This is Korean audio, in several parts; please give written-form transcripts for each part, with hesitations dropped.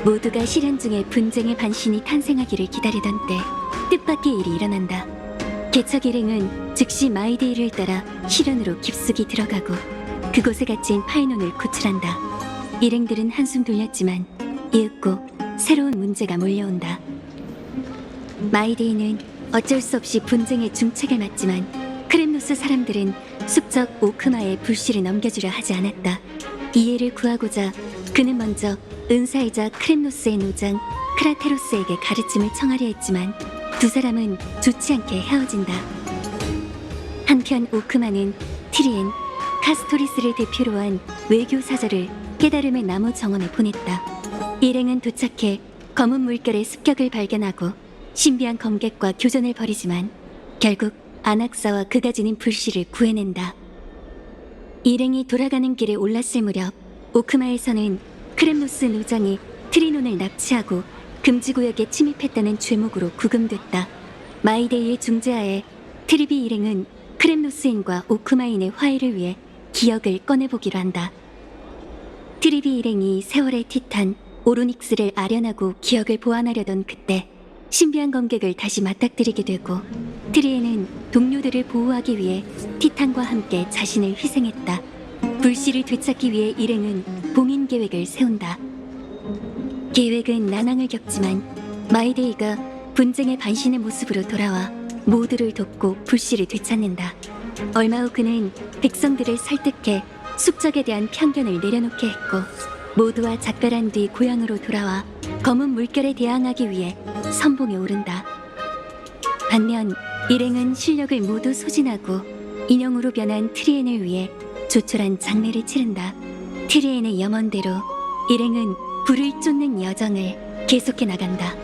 모두가 실현 중에 분쟁의 반신이 탄생하기를 기다리던 때 뜻밖의 일이 일어난다. 개척 일행은 즉시 마이데이를 따라 실현으로 깊숙이 들어가고 그곳에 갇힌 파이논을 구출한다. 일행들은 한숨 돌렸지만 이윽고 새로운 문제가 몰려온다. 마이데이는 어쩔 수 없이 분쟁의 중책을 맡지만 크렘노스 사람들은 숙적 오크마에 불씨를 넘겨주려 하지 않았다. 이해를 구하고자 그는 먼저 은사이자 크렘노스의 노장 크라테로스에게 가르침을 청하려 했지만 두 사람은 좋지 않게 헤어진다. 한편 오크마는 티리엔, 카스토리스를 대표로 한 외교 사절을 깨달음의 나무 정원에 보냈다. 일행은 도착해 검은 물결의 습격을 발견하고 신비한 검객과 교전을 벌이지만 결국 아낙사와 그가 지닌 불씨를 구해낸다. 일행이 돌아가는 길에 올랐을 무렵 오크마에서는 크렘노스 노장이 트리논을 납치하고 금지구역에 침입했다는 죄목으로 구금됐다. 마이데이의 중재하에 트리비 일행은 크렘노스인과 오크마인의 화해를 위해 기억을 꺼내보기로 한다. 트리비 일행이 세월의 티탄 오로닉스를 아련하고 기억을 보완하려던 그때 신비한 검객을 다시 맞닥뜨리게 되고 트리에는 동료들을 보호하기 위해 티탄과 함께 자신을 희생했다. 불씨를 되찾기 위해 일행은 봉인 계획을 세운다. 계획은 난항을 겪지만 마이데이가 분쟁의 반신의 모습으로 돌아와 모두를 돕고 불씨를 되찾는다. 얼마 후 그는 백성들을 설득해 숙적에 대한 편견을 내려놓게 했고 모두와 작별한 뒤 고향으로 돌아와 검은 물결에 대항하기 위해 선봉에 오른다. 반면 일행은 실력을 모두 소진하고 인형으로 변한 트리엔을 위해 조촐한 장례를 치른다. 트리엔의 염원대로 일행은 불을 쫓는 여정을 계속해 나간다.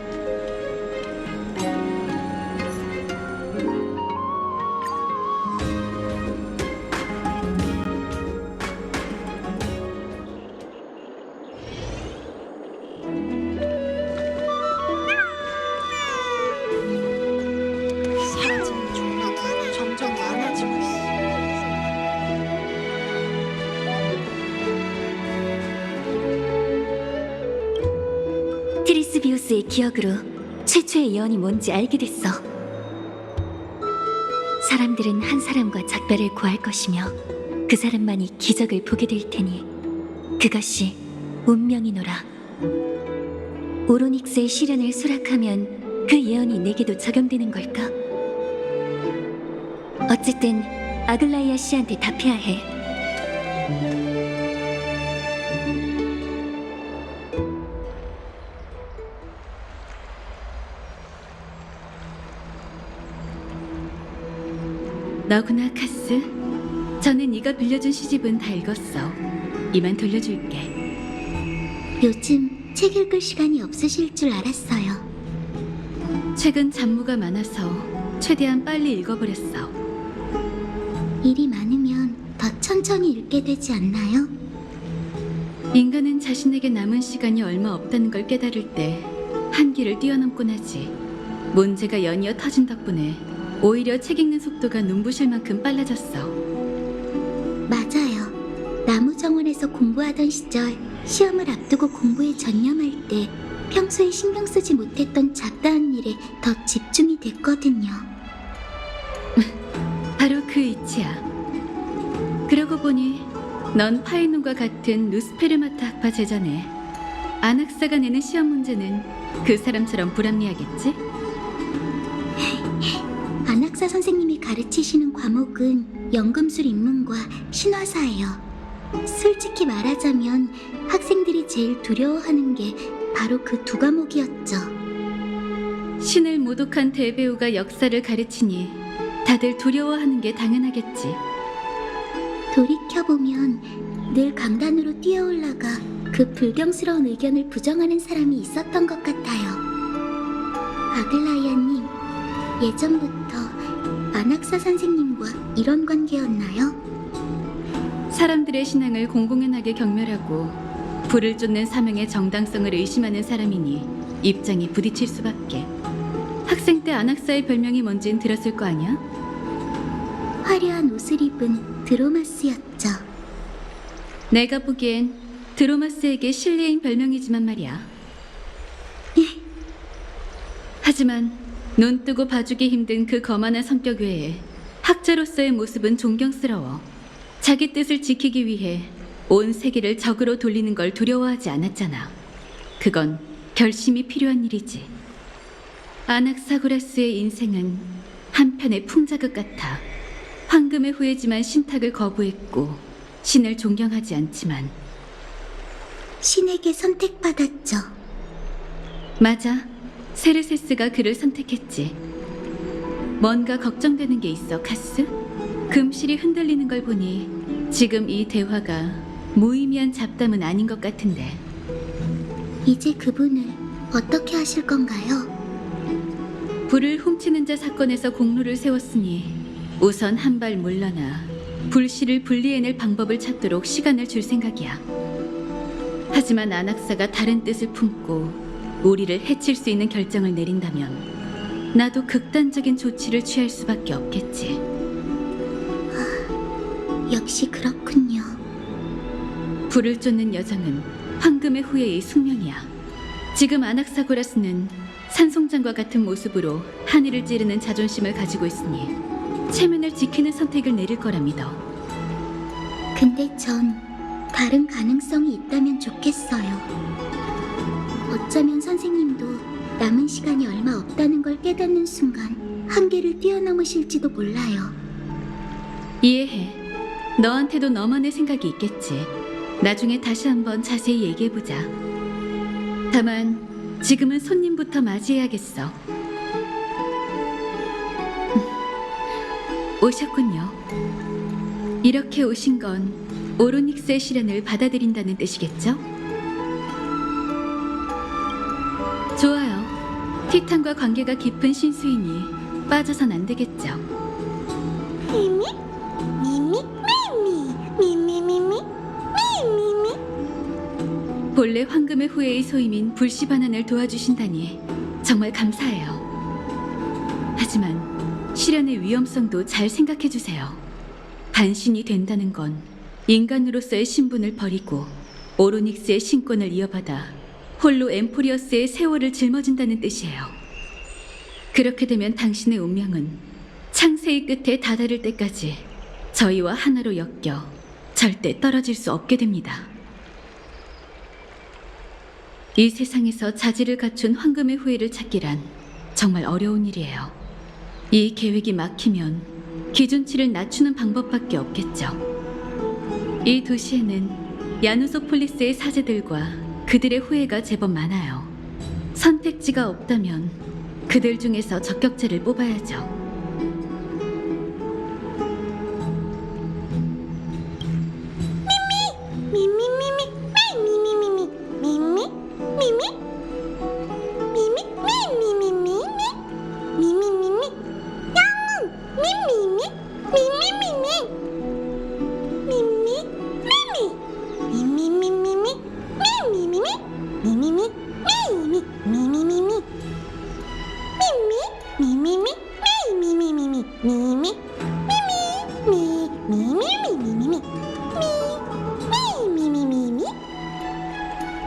사라지는 중 점점 많아지고 있어. 트리스비우스의 기억으로 최초의 예언이 뭔지 알게 됐어. 사람들은 한 사람과 작별을 구할 것이며 그 사람만이 기적을 보게 될 테니 그것이 운명이노라. 오로닉스의 시련을 수락하면 그 예언이 내게도 적용되는 걸까? 어쨌든 아글라이아 씨한테 답해야 해. 너구나, 카스. 전에 네가 빌려준 시집은 다 읽었어. 이만 돌려줄게. 요즘 책 읽을 시간이 없으실 줄 알았어요. 책은 잡무가 많아서 최대한 빨리 읽어버렸어. 일이 많으면 더 천천히 읽게 되지 않나요? 인간은 자신에게 남은 시간이 얼마 없다는 걸 깨달을 때 한계를 뛰어넘곤 하지. 문제가 연이어 터진 덕분에 오히려 책 읽는 속도가 눈부실 만큼 빨라졌어. 맞아요. 나무정원에서 공부하던 시절 시험을 앞두고 공부에 전념할 때 평소에 신경 쓰지 못했던 잡다한 일에 더 집중이 됐거든요. 바로 그 이치야. 그러고 보니 넌 파이논과 같은 누스페르마타 학파 제자네. 아낙사가 내는 시험 문제는 그 사람처럼 불합리하겠지? 안학사 선생님이 가르치시는 과목은 연금술 입문과 신화사예요. 솔직히 말하자면 학생들이 제일 두려워하는 게 바로 그 두 과목이었죠. 신을 모독한 대배우가 역사를 가르치니 다들 두려워하는 게 당연하겠지. 돌이켜보면 늘 강단으로 뛰어올라가 그 불경스러운 의견을 부정하는 사람이 있었던 것 같아요. 아글라이아님, 예전부터 안학사 선생님과 이런 관계였나요? 사람들의 신앙을 공공연하게 경멸하고 불을 쫓는 사명의 정당성을 의심하는 사람이니 입장이 부딪힐 수밖에. 학생 때 안학사의 별명이 뭔진 들었을 거 아니야? 화려한 옷을 입은 드로마스였죠. 내가 보기엔 드로마스에게 실례인 별명이지만 말이야. 하지만 눈 뜨고 봐주기 힘든 그 거만한 성격 외에 학자로서의 모습은 존경스러워. 자기 뜻을 지키기 위해 온 세계를 적으로 돌리는 걸 두려워하지 않았잖아. 그건 결심이 필요한 일이지. 아낙사고라스의 인생은 한편의 풍자극 같아. 황금의 후예지만 신탁을 거부했고 신을 존경하지 않지만. 신에게 선택받았죠. 맞아. 세르세스가 그를 선택했지. 뭔가 걱정되는 게 있어, 카스? 금실이 흔들리는 걸 보니 지금 이 대화가 무의미한 잡담은 아닌 것 같은데. 이제 그분을 어떻게 하실 건가요? 불을 훔치는 자 사건에서 공로를 세웠으니 우선 한 발 물러나 불씨를 분리해낼 방법을 찾도록 시간을 줄 생각이야. 하지만 안악사가 다른 뜻을 품고 우리를 해칠 수 있는 결정을 내린다면 나도 극단적인 조치를 취할 수밖에 없겠지. 역시 그렇군요. 불을 쫓는 여정은 황금의 후예의 숙명이야. 지금 아낙사고라스는 산송장과 같은 모습으로 하늘을 찌르는 자존심을 가지고 있으니 체면을 지키는 선택을 내릴 거라 믿어. 근데 전 다른 가능성이 있다면 좋겠어요. 어쩌면 선생님도 남은 시간이 얼마 없다는 걸 깨닫는 순간 한계를 뛰어넘으실지도 몰라요. 이해해. 너한테도 너만의 생각이 있겠지. 나중에 다시 한번 자세히 얘기해보자. 다만 지금은 손님부터 맞이해야겠어. 오셨군요. 이렇게 오신 건 오로닉스의 시련을 받아들인다는 뜻이겠죠? 좋아요. 티탄과 관계가 깊은 신수이니 빠져선 안 되겠죠. 미미 미미 미미 미미 미미 미미. 본래 황금의 후예의 소임인 불씨 반환을 도와주신다니 정말 감사해요. 하지만 시련의 위험성도 잘 생각해주세요. 반신이 된다는 건 인간으로서의 신분을 버리고 오로닉스의 신권을 이어받아 홀로 엠포리어스의 세월을 짊어진다는 뜻이에요. 그렇게 되면 당신의 운명은 창세의 끝에 다다를 때까지 저희와 하나로 엮여 절대 떨어질 수 없게 됩니다. 이 세상에서 자질을 갖춘 황금의 후예를 찾기란 정말 어려운 일이에요. 이 계획이 막히면 기준치를 낮추는 방법밖에 없겠죠. 이 도시에는 야누소폴리스의 사제들과 그들의 후예가 제법 많아요. 선택지가 없다면 그들 중에서 적격자를 뽑아야죠.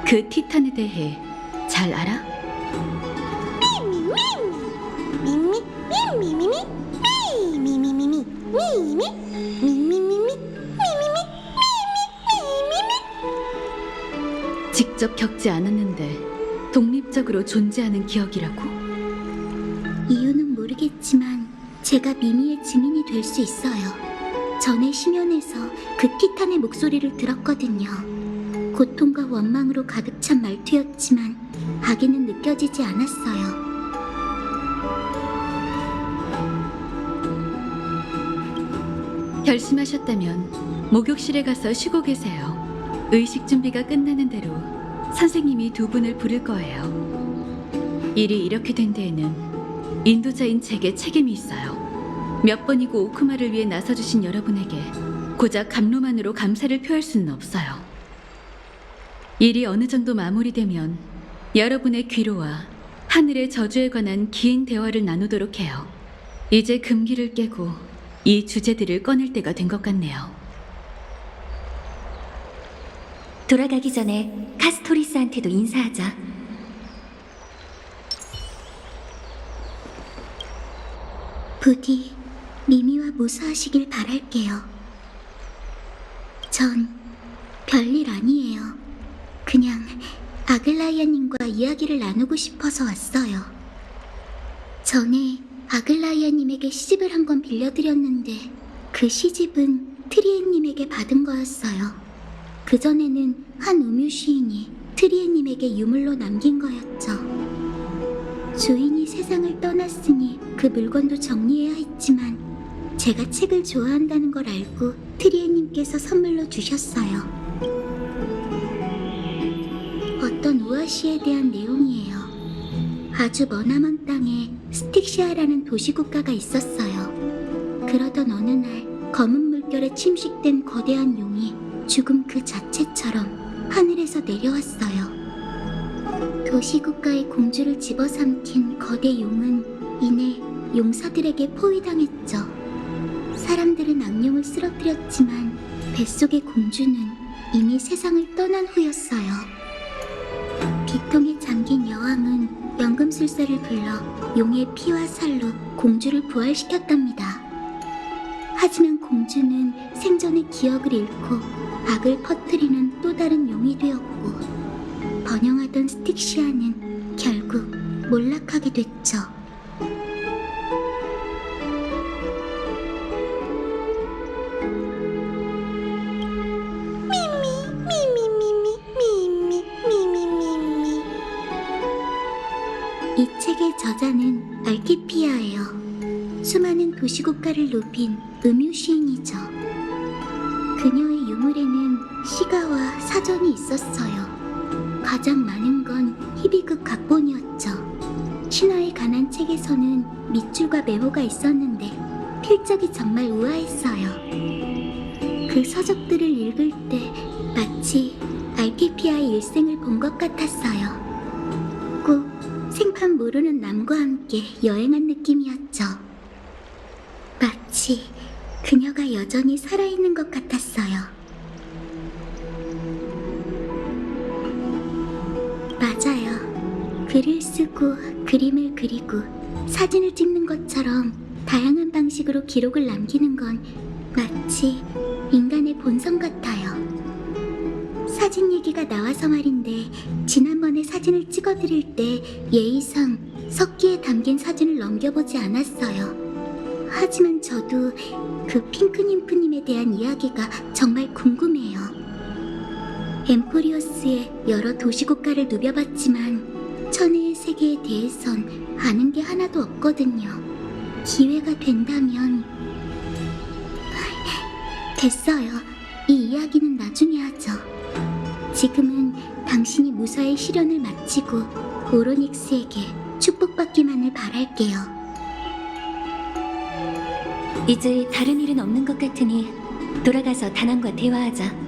그 티탄에 대해 잘 알아? 직접 겪지 않았는데 독립적으로 존재하는 기억이라고? 이유는 모르겠지만 제가 미미의 증인이 될 수 있어요. 전에 심연에서 그 티탄의 목소리를 들었거든요. 고통과 원망으로 가득 찬 말투였지만 악의는 느껴지지 않았어요. 결심하셨다면 목욕실에 가서 쉬고 계세요. 의식 준비가 끝나는 대로 선생님이 두 분을 부를 거예요. 일이 이렇게 된 데에는 인도자인 제게 책임이 있어요. 몇 번이고 오크마를 위해 나서주신 여러분에게 고작 감로만으로 감사를 표할 수는 없어요. 일이 어느 정도 마무리되면 여러분의 귀로와 하늘의 저주에 관한 긴 대화를 나누도록 해요. 이제 금기를 깨고 이 주제들을 꺼낼 때가 된 것 같네요. 돌아가기 전에 카스토리스한테도 인사하자. 부디 미미와 무사하시길 바랄게요. 전 별일 아니에요. 그냥 아글라이아님과 이야기를 나누고 싶어서 왔어요. 전에 아글라이아님에게 시집을 한 권 빌려드렸는데 그 시집은 트리에님에게 받은 거였어요. 그전에는 한 음유 시인이 트리에님에게 유물로 남긴 거였죠. 주인이 세상을 떠났으니 그 물건도 정리해야 했지만 제가 책을 좋아한다는 걸 알고 트리에님께서 선물로 주셨어요. 어떤 우아시에 대한 내용이에요. 아주 머나먼 땅에 스틱시아라는 도시국가가 있었어요. 그러던 어느 날 검은 물결에 침식된 거대한 용이 죽음 그 자체처럼 하늘에서 내려왔어요. 도시국가의 공주를 집어삼킨 거대 용은 이내 용사들에게 포위당했죠. 사람들은 악령을 쓰러뜨렸지만 뱃속의 공주는 이미 세상을 떠난 후였어요. 비통에 잠긴 여왕은 연금술사를 불러 용의 피와 살로 공주를 부활시켰답니다. 하지만 공주는 생전의 기억을 잃고 악을 퍼뜨리는 또 다른 용이 되었고 번영하던 스틱시아는 결국 몰락하게 됐죠. 이 책의 저자는 알키피아예요. 수많은 도시국가를 높인 음유 시인이죠. 그녀의 유물에는 시가와 사전이 있었어요. 가장 많은 건 히비급 각본이었죠. 신화에 관한 책에서는 밑줄과 메모가 있었는데 필적이 정말 우아했어요. 그 서적들을 읽을 때 마치 알키피아의 일생을 본 것 같았어요. 꼭 생판 모르는 남과 함께 여행한 느낌이었죠. 마치 그녀가 여전히 살아있는 것 같았어요. 맞아요. 글을 쓰고 그림을 그리고 사진을 찍는 것처럼 다양한 방식으로 기록을 남기는 건 마치 인간의 본성 같아요. 사진 얘기가 나와서 말인데 지난번에 사진을 찍어드릴 때 예의상 석기에 담긴 사진을 넘겨보지 않았어요. 하지만 저도 그 핑크님프님에 대한 이야기가 정말 궁금해요. 엠포리오스의 여러 도시국가를 누벼봤지만 천혜의 세계에 대해선 아는 게 하나도 없거든요. 기회가 된다면... 됐어요. 이 이야기는 나중에 하죠. 지금은 당신이 무사히 시련을 마치고 오로닉스에게 축복받기만을 바랄게요. 이제 다른 일은 없는 것 같으니 돌아가서 다낭과 대화하자.